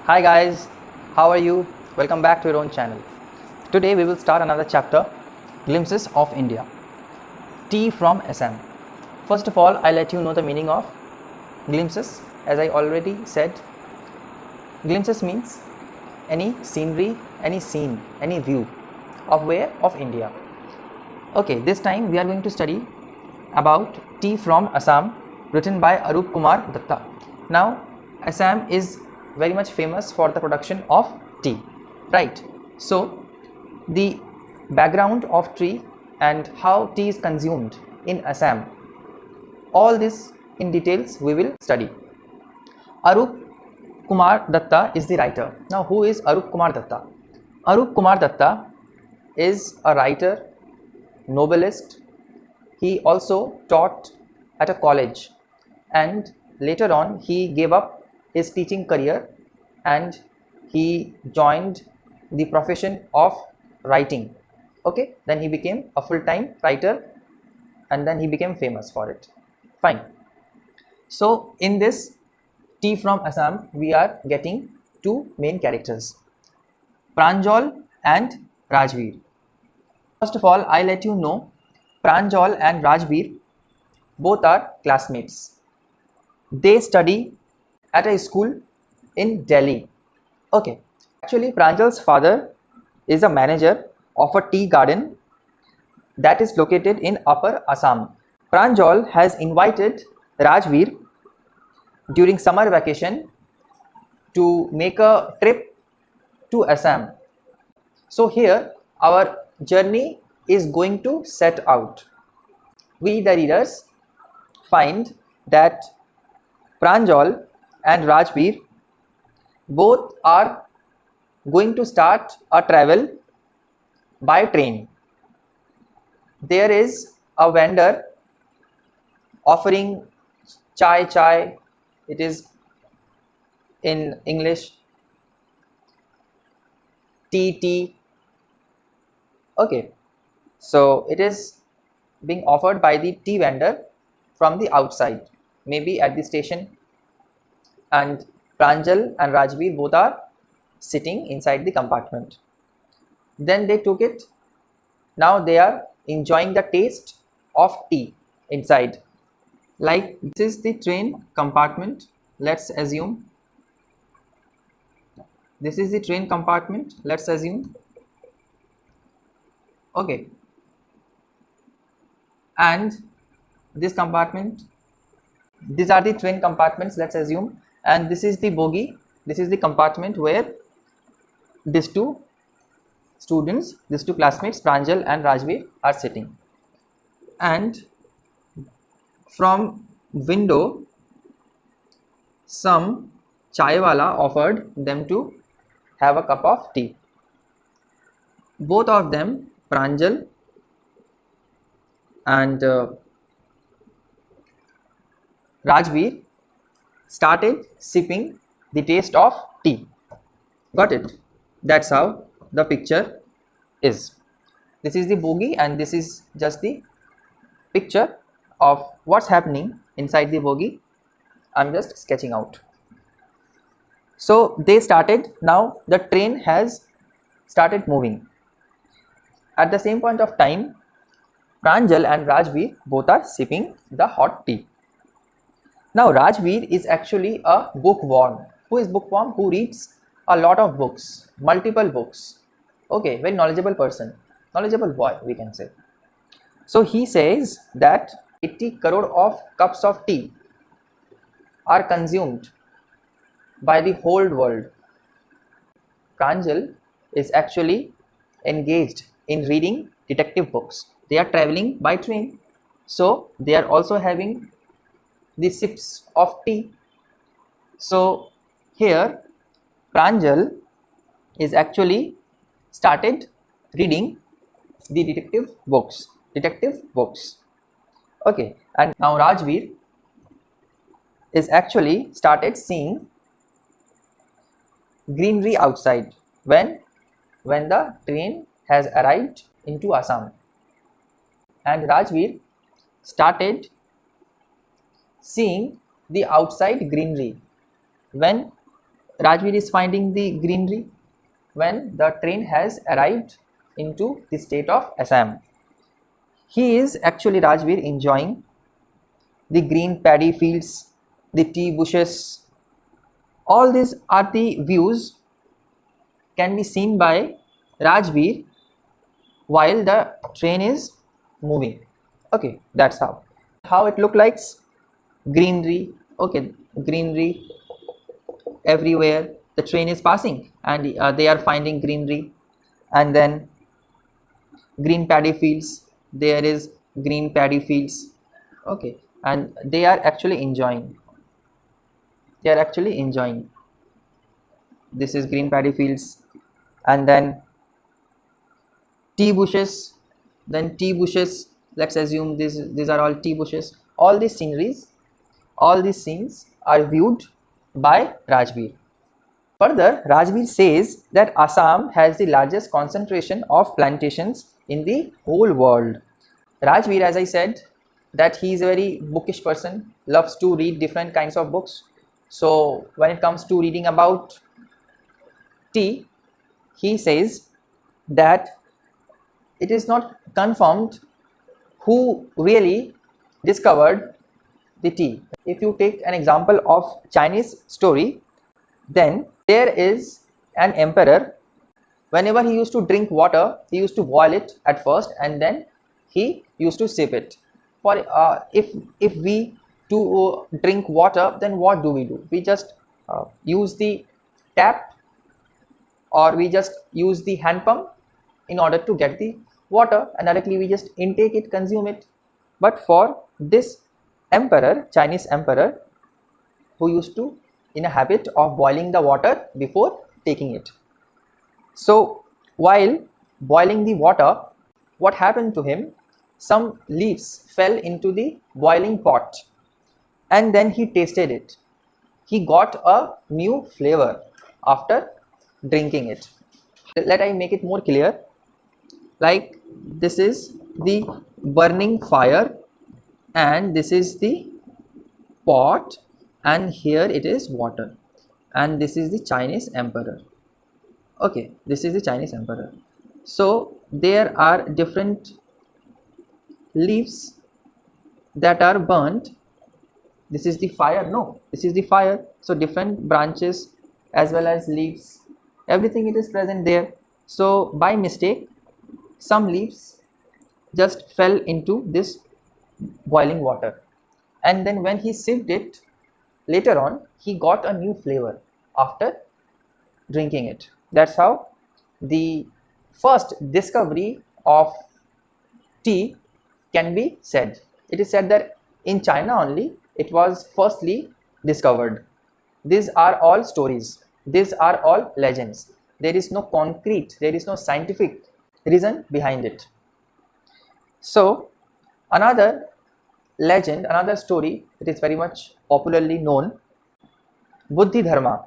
Hi guys, how are you? Welcome back to your own channel. Today we will start another chapter, Glimpses of India. Tea from Assam. First of all, I'll let you know the meaning of glimpses. As I already said, glimpses means any scenery, any scene, any view of where? Of India. Okay, this time we are going to study about Tea from Assam, written by Arup Kumar Datta. Now, Assam is very much famous for the production of tea, right? So, the background of tea and how tea is consumed in Assam, all this in details we will study. Arup Kumar Datta is the writer. Now, who is Arup Kumar Datta? Arup Kumar Datta is a writer, novelist. He also taught at a college, and later on he gave up his teaching career and he joined the profession of writing. Okay, then he became a full-time writer and then he became famous for it. Fine. So in this Tea from Assam, we are getting two main characters, Pranjal and Rajveer. First of all, I let you know Pranjal and Rajveer both are classmates. They study at a school in Delhi. Okay, actually Pranjal's father is a manager of a tea garden that is located in Upper Assam. Pranjal has invited Rajveer during summer vacation to make a trip to Assam. So here our journey is going to set out. We the readers find that Pranjal and Rajveer both are going to start a travel by train. There is a vendor offering chai, it is in English tea. Okay, so it is being offered by the tea vendor from the outside, maybe at the station, and Pranjal and Rajveer both are sitting inside the compartment. Then they took it. Now they are enjoying the taste of tea inside. Like this is the train compartment. Let's assume this is the train compartment. Let's assume. Okay. And this compartment, these are the train compartments, let's assume, and this is the bogie, this is the compartment where these two students, these two classmates, Pranjal and Rajveer, are sitting. And from window, some chai wala offered them to have a cup of tea. Both of them, Pranjal and Rajveer, started sipping the taste of tea. Got it? That's how the picture is. This is the bogie and this is just the picture of what's happening inside the bogie. I'm just sketching out. So they started. Now the train has started moving. At the same point of time, Pranjal and Rajveer both are sipping the hot tea. Now Rajveer is actually a bookworm. Who is bookworm? Who reads a lot of books, multiple books. Okay, very knowledgeable person, knowledgeable boy we can say. So he says that 80 crore of cups of tea are consumed by the whole world. Pranjal is actually engaged in reading detective books. They are traveling by train, so they are also having the sips of tea. So here Pranjal is actually started reading the detective books. Okay, and now Rajveer is actually started seeing greenery outside when the train has arrived into Assam, and Rajveer started seeing the outside greenery when Rajveer is finding the greenery when the train has arrived into the state of Assam. He is actually, Rajveer, enjoying the green paddy fields, the tea bushes. All these are the views can be seen by Rajveer while the train is moving. Okay, that's how it look like. Greenery, okay, greenery everywhere. The train is passing and they are finding greenery, and then green paddy fields. There is green paddy fields. Okay, and they are actually enjoying. They are actually enjoying. This is green paddy fields, and then tea bushes. Then tea bushes. Let's assume these are all tea bushes. All these sceneries, all these scenes are viewed by Rajveer. Further, Rajveer says that Assam has the largest concentration of plantations in the whole world. Rajveer, as I said, that he is a very bookish person, loves to read different kinds of books. So when it comes to reading about tea, he says that it is not confirmed who really discovered the tea. If you take an example of Chinese story, then there is an emperor. Whenever he used to drink water, he used to boil it at first and then he used to sip it. For if we to drink water, then what do? We just use the tap, or we just use the hand pump in order to get the water, and directly we just intake it, consume it. But for this emperor, Chinese emperor, who used to in a habit of boiling the water before taking it. So while boiling the water, what happened to him? Some leaves fell into the boiling pot, and then he tasted it. He got a new flavor after drinking it. Let I make it more clear. Like, this is the burning fire and this is the pot, and here it is water, and this is the Chinese emperor. Okay, this is the Chinese emperor. So there are different leaves that are burnt. This is the fire. No, this is the fire. So different branches as well as leaves, everything it is present there. So by mistake, some leaves just fell into this boiling water, and then when he sipped it later on, he got a new flavor after drinking it. That's how the first discovery of tea can be said. It is said that in China only it was firstly discovered. These are all stories, these are all legends. There is no concrete, there is no scientific reason behind it. So another legend, another story that is very much popularly known, Buddhi Dharma.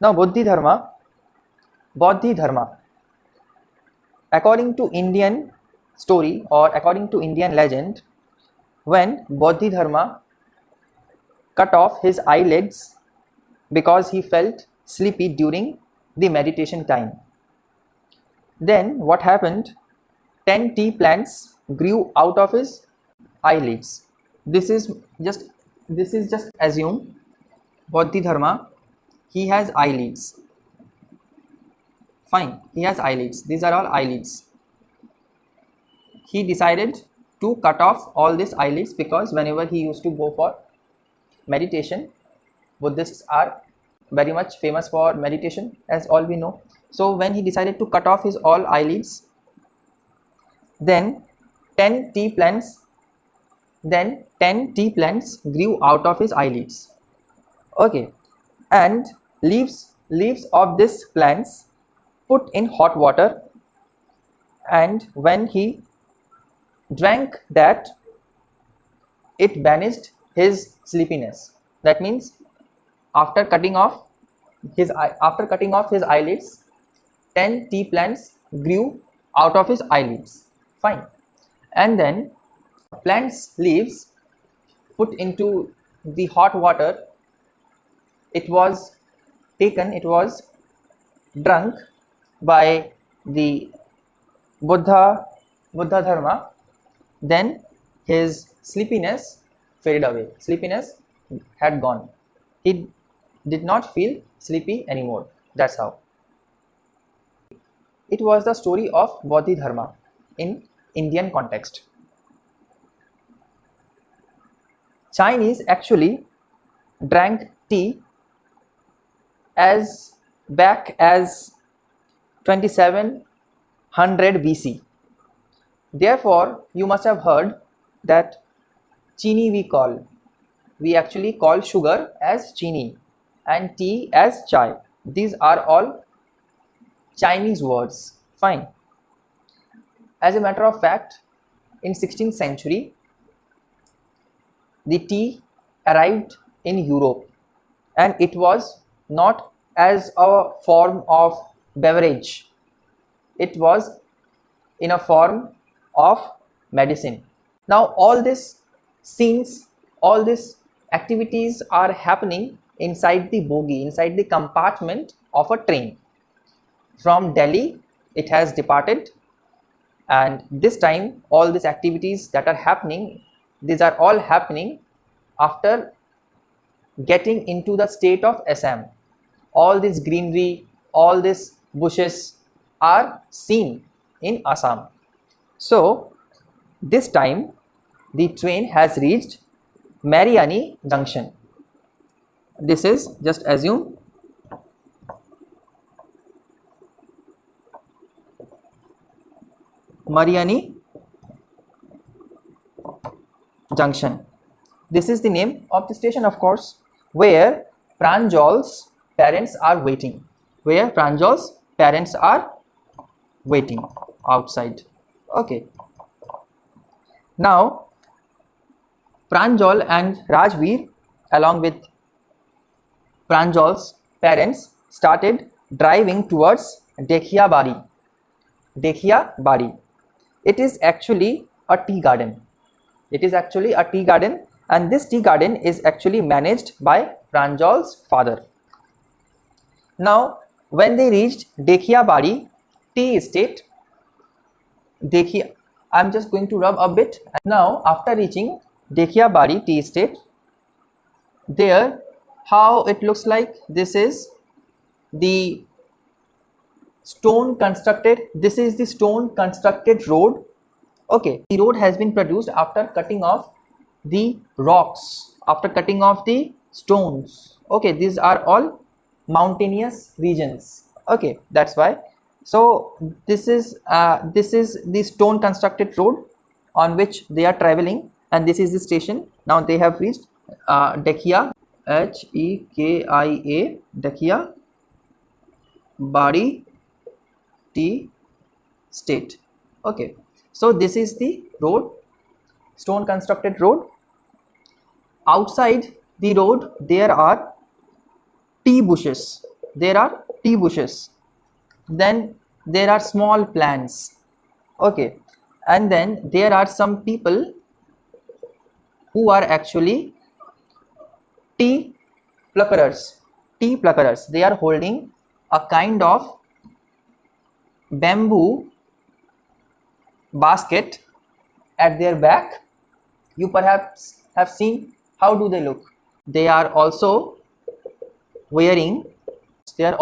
Now Bodhi Dharma, according to Indian story or according to Indian legend, when Bodhi Dharma cut off his eyelids because he felt sleepy during the meditation time, then what happened? 10 tea plants grew out of his eyelids. This is just assume Bodhi Dharma, he has eyelids. Fine, he has eyelids. These are all eyelids. He decided to cut off all these eyelids because whenever he used to go for meditation, Buddhists are very much famous for meditation, as all we know. So when he decided to cut off his all eyelids, then 10 tea plants grew out of his eyelids. Okay, and leaves of these plants put in hot water, and when he drank that, it banished his sleepiness. That means after cutting off his eyelids, 10 tea plants grew out of his eyelids. Fine. And then plants leaves put into the hot water, it was taken, it was drunk by the Buddha Dharma, then his sleepiness faded away. Sleepiness had gone. He did not feel sleepy anymore. That's how. It was the story of Bodhidharma in Indian context. Chinese actually drank tea as back as 2700 BC. Therefore, you must have heard that chini we actually call sugar as chini and tea as chai. These are all Chinese words. Fine. As a matter of fact, in 16th century, the tea arrived in Europe, and it was not as a form of beverage. It was in a form of medicine. Now all these scenes, all these activities are happening inside the bogie, inside the compartment of a train. From Delhi it has departed, and this time all these activities that are happening, these are all happening after getting into the state of Assam. All this greenery, all these bushes are seen in Assam. So this time the train has reached Mariani Junction. This is, just assume, Mariani Junction. This is the name of the station, of course, where Pranjal's parents are waiting. Where Pranjal's parents are waiting outside. Okay. Now, Pranjal and Rajveer, along with Pranjal's parents, started driving towards Dekhia Bari. It is actually a tea garden. It is actually a tea garden, and this tea garden is actually managed by Pranjal's father. Now, when they reached Dekhia Bari tea estate, I'm just going to rub a bit. Now, after reaching Dekhia Bari tea estate, there, how it looks like, this is the stone constructed, this is the stone constructed road. Okay, the road has been produced after cutting off the rocks, after cutting off the stones. Okay, these are all mountainous regions. Okay, that's why. So this is the stone constructed road on which they are traveling, and this is the station. Now they have reached Dekhia, Hekia, Dekhia Bari tea estate. Okay, so this is the road, stone constructed road. Outside the road there are tea bushes. Then there are small plants. Okay, and then there are some people who are actually tea pluckers. They are holding a kind of bamboo basket at their back. You perhaps have seen how do they look. They are also wearing an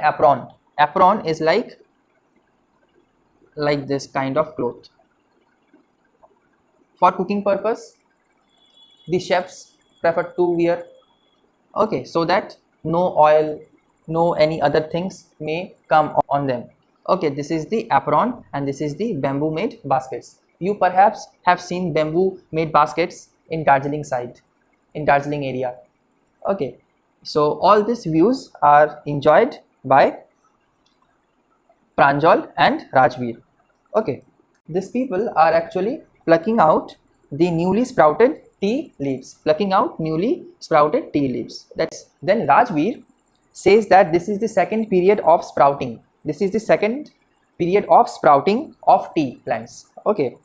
apron. Apron is like this kind of cloth. For cooking purpose, the chefs prefer to wear. Okay, so that no oil, no any other things may come on them. Okay, this is the apron and this is the bamboo made baskets. You perhaps have seen bamboo made baskets in Darjeeling side, in Darjeeling area. Okay, so all these views are enjoyed by Pranjal and Rajveer. Okay, these people are actually plucking out the newly sprouted tea leaves. Then Rajveer says that this is the second period of sprouting. This is the second period of sprouting of tea plants. Okay,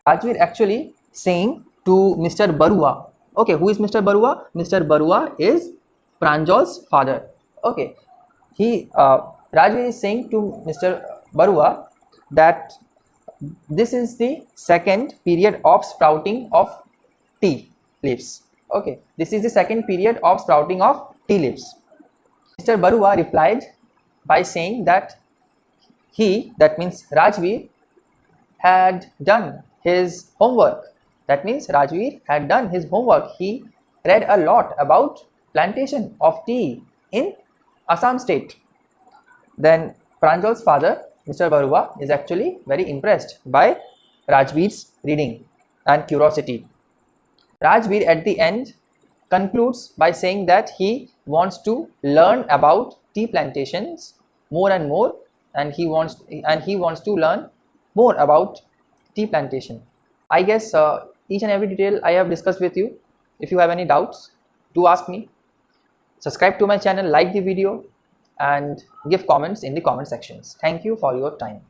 Rajveer actually saying to Mr. Barua. Okay, who is Mr. Barua? Mr. Barua is Pranjal's father. Okay, Rajveer is saying to Mr. Barua that this is the second period of sprouting of tea leaves. Okay, this is the second period of sprouting of tea leaves. Mr. Barua replied by saying that that means Rajveer, had done his homework. That means Rajveer had done his homework. He read a lot about plantation of tea in Assam state. Then Pranjal's father, Mr. Barua, is actually very impressed by Rajveer's reading and curiosity. Rajveer at the end concludes by saying that he wants to learn about tea plantations more and more, and he wants to learn more about tea plantation. I guess each and every detail I have discussed with you. If you have any doubts, do ask me. Subscribe to my channel, like the video, and give comments in the comment sections. Thank you for your time.